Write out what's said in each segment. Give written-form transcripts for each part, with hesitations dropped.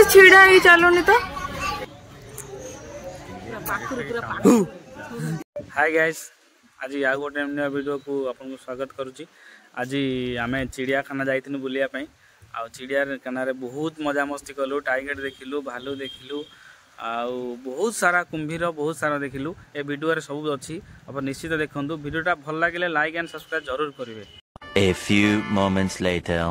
छिड़ा ही चलुनी तो। Hi guys, आज या गोटे नया वीडियो को आपको स्वागत करुच्ची। आज आम चिड़ियाखाना जाइनु बुलिया आ चिड़ियाखाना बहुत मजा मस्ती कलु, टाइगर देखिलु, भालू देखिलु, बहुत सारा कुंभीर बहुत सारा देखिलु। ए वीडियो सब अच्छी आप निश्चित देखु। वीडियोटा भल लगे लाइक एंड सब्सक्राइब जरूर करेंगे। A few moments later.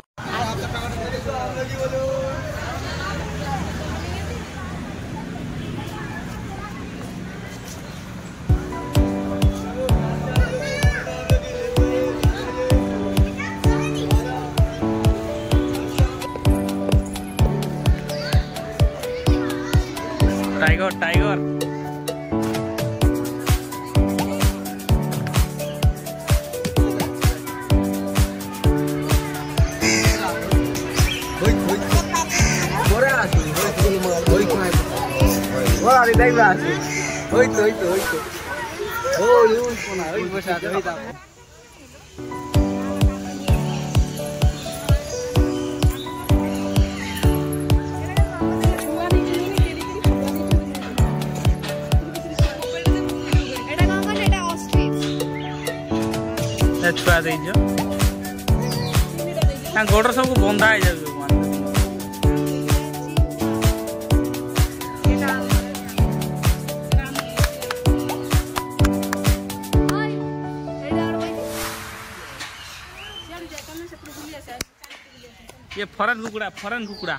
Tiger tiger छुआ दे गोड़ सब बंधा है ये फरन कुकुड़ा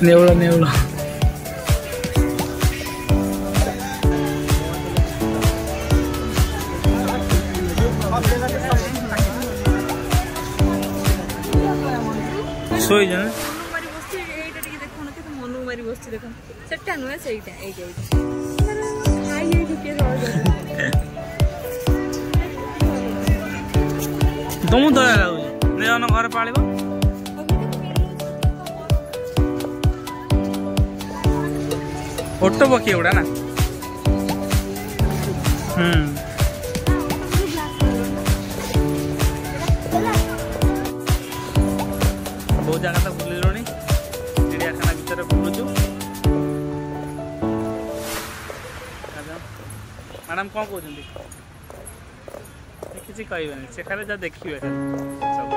नेवला नेवला सोई जाना मनु मारी बस्ती देख सेटा नुहे सेटा तुम दया लगुच घर पाल फोटो पकी उड़ा ना बहुत जगह तो बुलिलु चिड़ियाखाना भितर बुलुचु। मैडम कौन कहते किसी कहबे से खाली जहाँ देखिए सब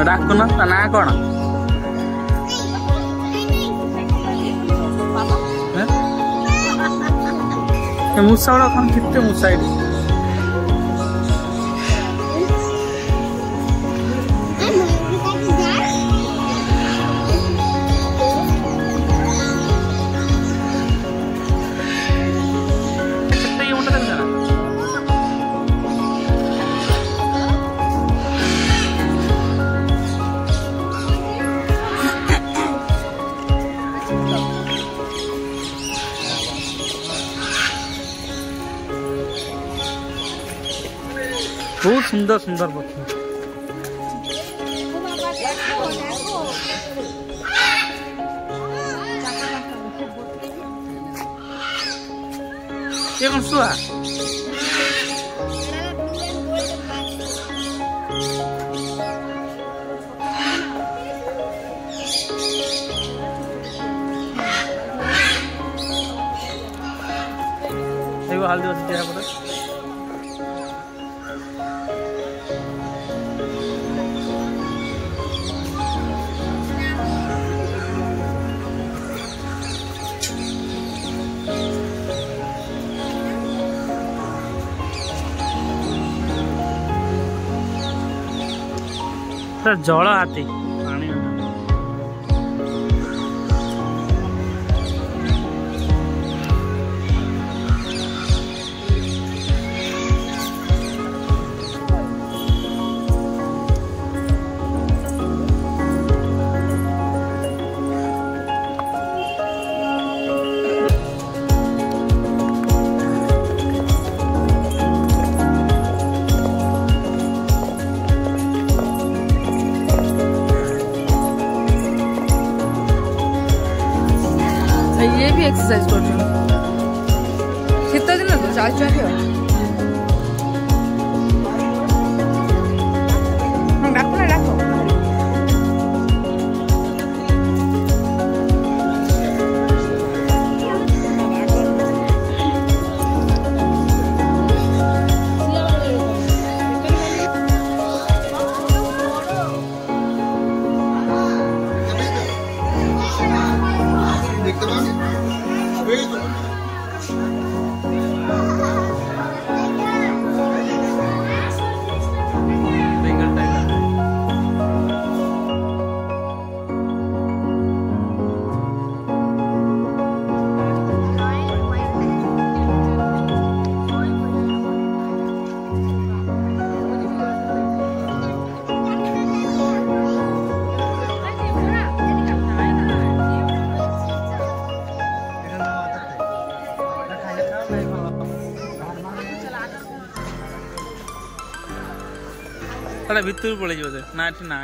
डाकुन ना कौन मूसा गुड़ा कौन कितने मूसा बहुत सुंदर सुंदर पक्षी। ये कौन सुआ देखो हल्दी बस दिया पड़े जल हाथी पानी ये भी एक्सरसाइज कर शीत दिन तो चलुँ डाक ना डाक भितर पड़े ना ना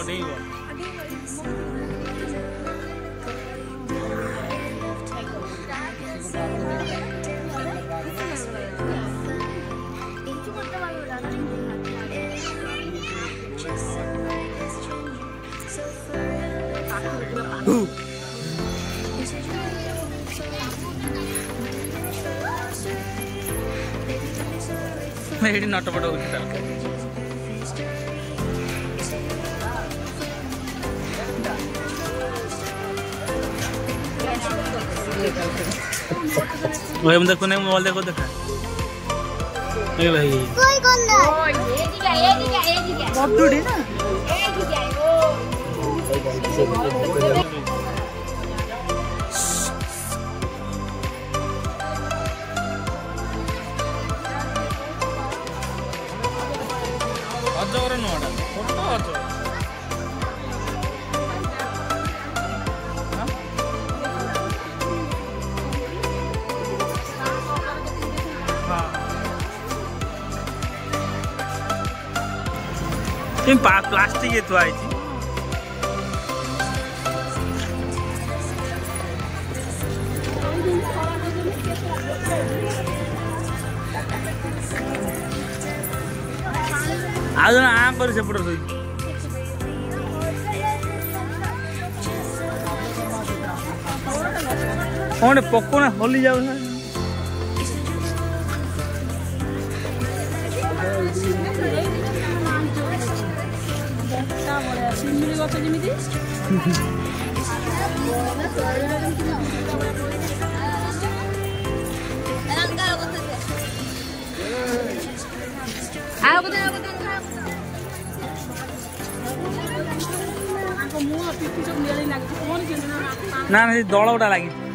नहीं हो मेरी नटपट होगी भाई देखो नहीं मोबाइल देखो देखा ए भाई कोई कौन ना ये बहुत दूर है ना अजगर नोड़ा फोटो अजगर प्लास्टिक ये थुआ है आज आकर सेपट कौन पकोना होली जाऊ ना ना ना दल गुटा लगी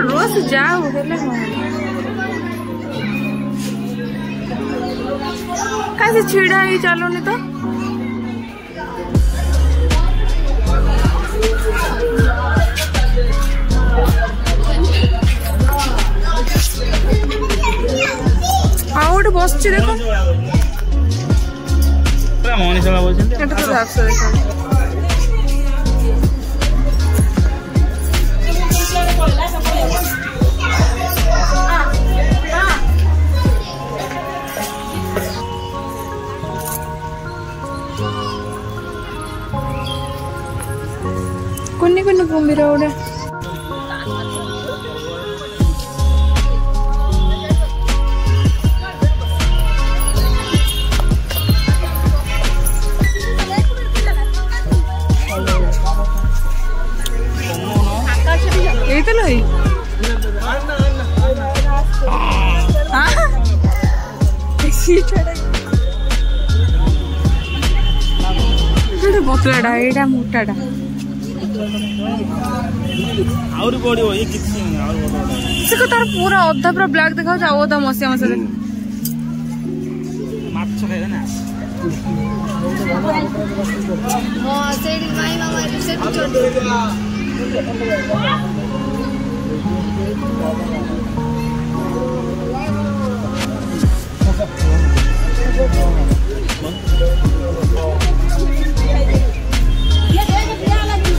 रोज जाओ कैसे छिड़ा ही चलो नहीं तो ଆଉ ଗୋଟେ ବସିଛି ଦେଖ ପୁରା ମଣିଷ ଲାଗୁଛନ୍ତି ଏଟା ତ ରାକ୍ଷ ଦେଖ కొన్ని కొన్ని భూమిలో కూడా ఏకలో ପତଳାଟା ଏଇଟା ମୋଟାଟା ଆହୁରି ବଢିବ ଇଏ କିଛି ଆହୁରି ବଢିବ ସେ ତାର ପୁରା ଅଧା ପୁରା ବ୍ଲାକ୍ ଦେଖାଯାଉଛି ଆଉ ଅଧା ମସିଆ ମସିଆ ମାଛ ଖାଇବେ ନା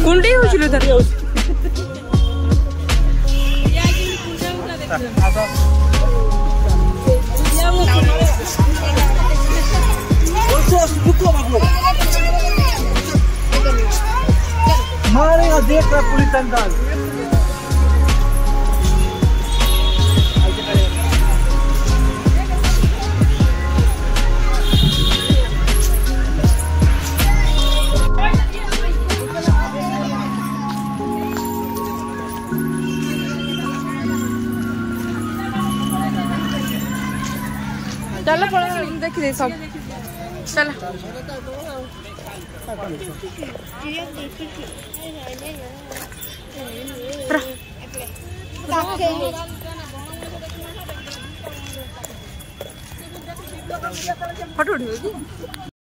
କୁଣ୍ଡେଇ ହଉছিল ତାର मारेगा देख रहा पुलिस अंदाज चलो देखिए सब चलो फोटो उठेगी।